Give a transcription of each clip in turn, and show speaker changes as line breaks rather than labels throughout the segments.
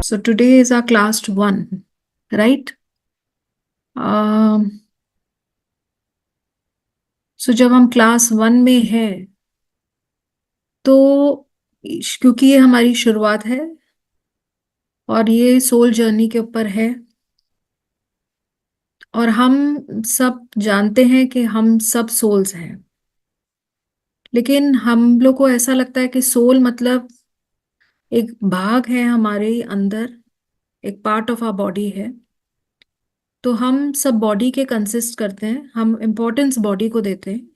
So today is our class 1, right? Um, so जब हम class 1 में है तो क्योंकि ये हमारी शुरुआत है और ये सोल जर्नी के ऊपर है और हम सब जानते हैं कि हम सब सोल्स हैं। लेकिन हम लोग को ऐसा लगता है कि सोल मतलब एक भाग है हमारे अंदर, एक पार्ट ऑफ आवर बॉडी है। तो हम सब बॉडी के कंसिस्ट करते हैं, हम इम्पोर्टेंस बॉडी को देते हैं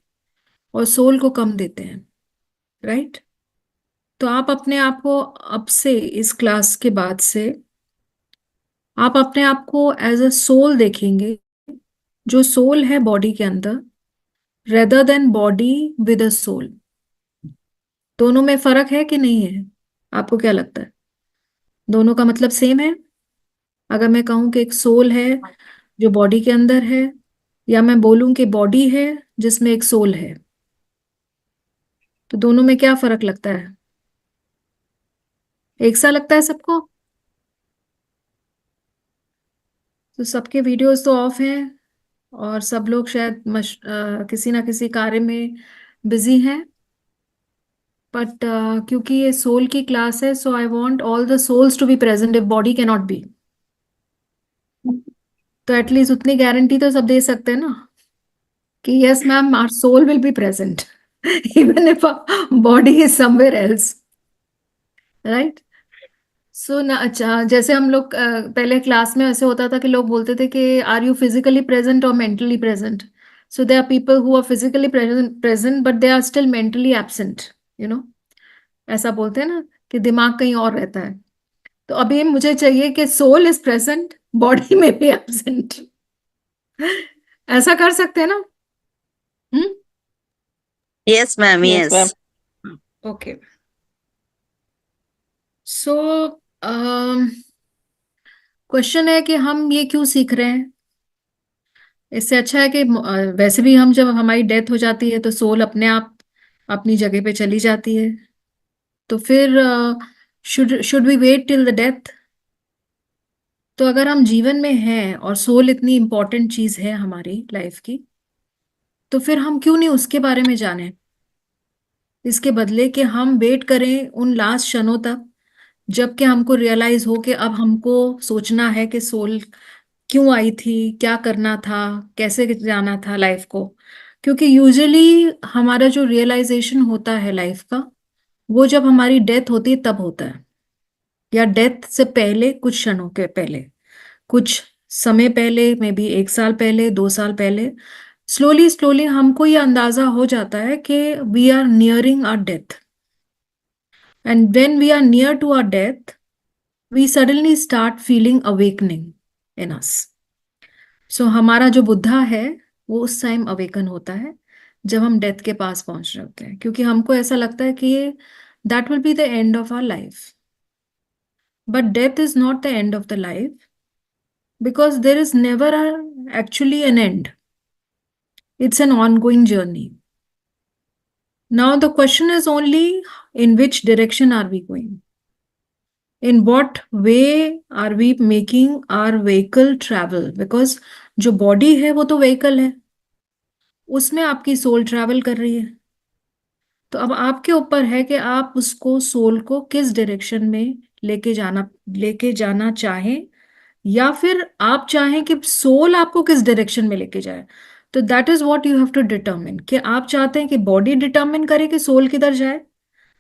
और सोल को कम देते हैं, राइट? तो आप अपने आप को अब से, इस क्लास के बाद से आप अपने आप को एज अ सोल देखेंगे, जो सोल है बॉडी के अंदर, rather than body with a soul. दोनों में फर्क है कि नहीं है? आपको क्या लगता है? दोनों का मतलब सेम है? अगर मैं कहूं कि एक सोल है जो बॉडी के अंदर है, या मैं बोलूं कि बॉडी है जिसमें एक सोल है, तो दोनों में क्या फर्क लगता है? एक सा लगता है सबको? तो सबके वीडियोस तो ऑफ हैं और सब लोग शायद किसी ना किसी कार्य में बिजी हैं। बट क्योंकि ये सोल की क्लास है, so I want all the souls to be present if body can not be. तो एटलीस्ट उतनी गारंटी तो सब दे सकते हैं ना कि yes ma'am, our soul will be present even if body is somewhere else, right? So ना, अच्छा, जैसे हम लोग पहले क्लास में ऐसे होता था कि लोग बोलते थे कि आर यू फिजिकली प्रेजेंट और mentally present? So they are people who are physically present but they are still mentally absent, you know. ऐसा बोलते हैं ना कि दिमाग कहीं और रहता है। तो अभी मुझे चाहिए कि सोल इज प्रेजेंट, बॉडी में भी एब्सेंट। ऐसा कर सकते हैं ना? हम्म।
Yes, ma'am.
Yes, ma'am.
Yes.
Okay. So question है कि हम ये क्यों सीख रहे हैं? इससे अच्छा है कि वैसे भी हम, जब हमारी डेथ हो जाती है तो सोल अपने आप अपनी जगह पे चली जाती है। तो फिर should should we wait till the death? तो अगर हम जीवन में हैं और सोल इतनी इंपॉर्टेंट चीज है हमारी लाइफ की, तो फिर हम क्यों नहीं उसके बारे में जाने? इसके बदले कि हम वेट करें उन लास्ट क्षणों तक, जबकि हमको रियलाइज हो कि अब हमको सोचना है कि सोल क्यों आई थी, क्या करना था, कैसे जाना था लाइफ को। क्योंकि यूजुअली हमारा जो रियलाइजेशन होता है लाइफ का, वो जब हमारी डेथ होती है तब होता है, या डेथ से पहले, कुछ क्षणों के पहले, कुछ समय पहले, मे बी 1 साल पहले, 2 साल पहले। स्लोली स्लोली हमको ये अंदाजा हो जाता है कि we are nearing our death, and when we are near to our death we suddenly start feeling awakening in us. So हमारा जो बुद्धा है वो उस टाइम अवेकन होता है जब हम डेथ के पास पहुंच रहे होते हैं, क्योंकि हमको ऐसा लगता है कि ये that will be the end of our life. But death is not the end of the life, because there is never actually an end. It's an ongoing journey. Now, the question is only in which direction are we going? In what way are we making our vehicle travel? Because जो body है वो तो vehicle है, उसमें आपकी soul travel कर रही है। तो अब आपके ऊपर है कि आप उसको, सोल को, किस डायरेक्शन में लेके जाना चाहें, या फिर आप चाहें कि सोल आपको किस डायरेक्शन में लेके जाए। तो that is what you have to determine, कि आप चाहते हैं कि बॉडी डिटरमिन करे कि सोल किधर जाए।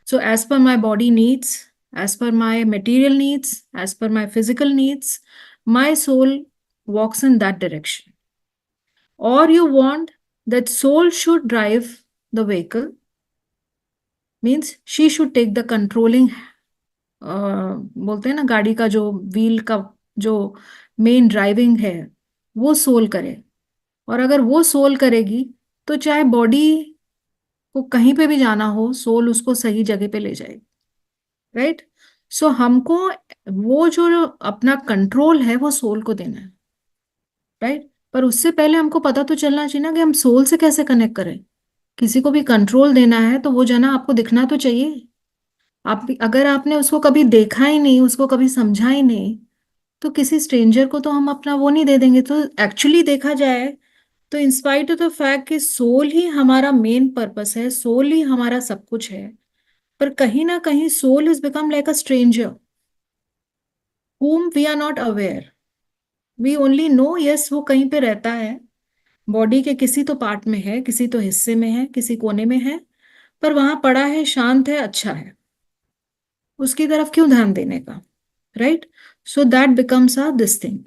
So as per my body needs, as per my material needs, as per my physical needs, my soul walks in that direction. Or you want that soul should drive the vehicle, means she should take the controlling, बोलते हैं ना, गाड़ी का जो wheel का जो main driving है वो सोल करे। और अगर वो सोल करेगी तो चाहे बॉडी को कहीं पे भी जाना हो, सोल उसको सही जगह पे ले जाएगी, राइट? सो हमको वो जो अपना कंट्रोल है वो सोल को देना है, राइट? पर उससे पहले हमको पता तो चलना चाहिए ना कि हम सोल से कैसे कनेक्ट करें। किसी को भी कंट्रोल देना है तो वो जना आपको दिखना तो चाहिए। अगर आपने उसको कभी देखा ही नहीं, उसको कभी समझा ही नहीं, तो किसी स्ट्रेंजर को तो हम अपना वो नहीं दे देंगे। तो एक्चुअली देखा जाए तो इंस्पाइट ऑफ द फैक्ट कि सोल ही हमारा मेन पर्पस है, सोल ही हमारा सब कुछ है, पर कहीं ना कहीं soul is become like a stranger whom we are not aware. We only know, yes वो कहीं पे रहता है, बॉडी के किसी तो पार्ट में है, किसी तो हिस्से में है, किसी कोने में है, पर वहां पड़ा है, शांत है, अच्छा है, उसकी तरफ क्यों ध्यान देने का, right? So that becomes a this thing.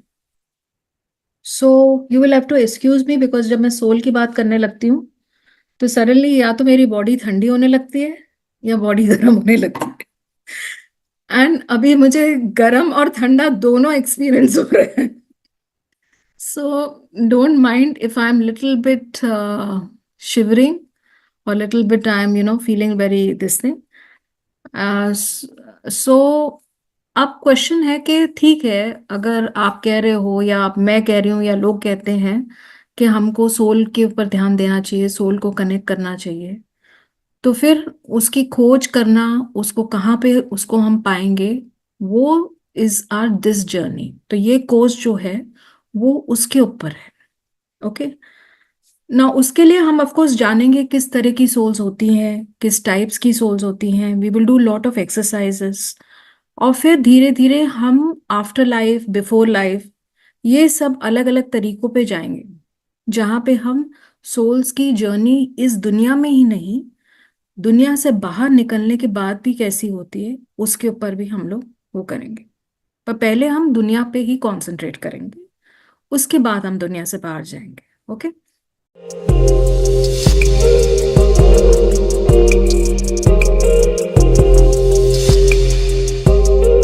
So you will have to excuse me, because जब मैं सोल की बात करने लगती हूँ तो सडनली या तो मेरी बॉडी ठंडी होने लगती है या बॉडी गर्म होने लगती है। एंड अभी मुझे गर्म और ठंडा दोनों एक्सपीरियंस हो रहे हैं। So don't mind if I am little bit shivering or little bit I'm feeling very this thing. सो अब क्वेश्चन है कि ठीक है, अगर आप कह रहे हो या आप मैं कह रही हूँ या लोग कहते हैं कि हमको सोल के ऊपर ध्यान देना चाहिए, सोल को कनेक्ट करना चाहिए, तो फिर उसकी खोज करना, उसको कहाँ पे उसको हम पाएंगे, वो इज आर दिस जर्नी। तो ये कोर्स जो है वो उसके ऊपर है। ओके, ना उसके लिए हम ऑफ कोर्स जानेंगे किस तरह की सोल्स होती हैं, किस टाइप्स की सोल्स होती हैं। We will do lot of exercises, और फिर धीरे धीरे हम आफ्टर लाइफ, बिफोर लाइफ, ये सब अलग अलग तरीकों पे जाएंगे, जहाँ पे हम सोल्स की जर्नी इस दुनिया में ही नहीं, दुनिया से बाहर निकलने के बाद भी कैसी होती है, उसके ऊपर भी हम लोग वो करेंगे। पर पहले हम दुनिया पे ही कॉन्सेंट्रेट करेंगे, उसके बाद हम दुनिया से बाहर जाएंगे। ओके।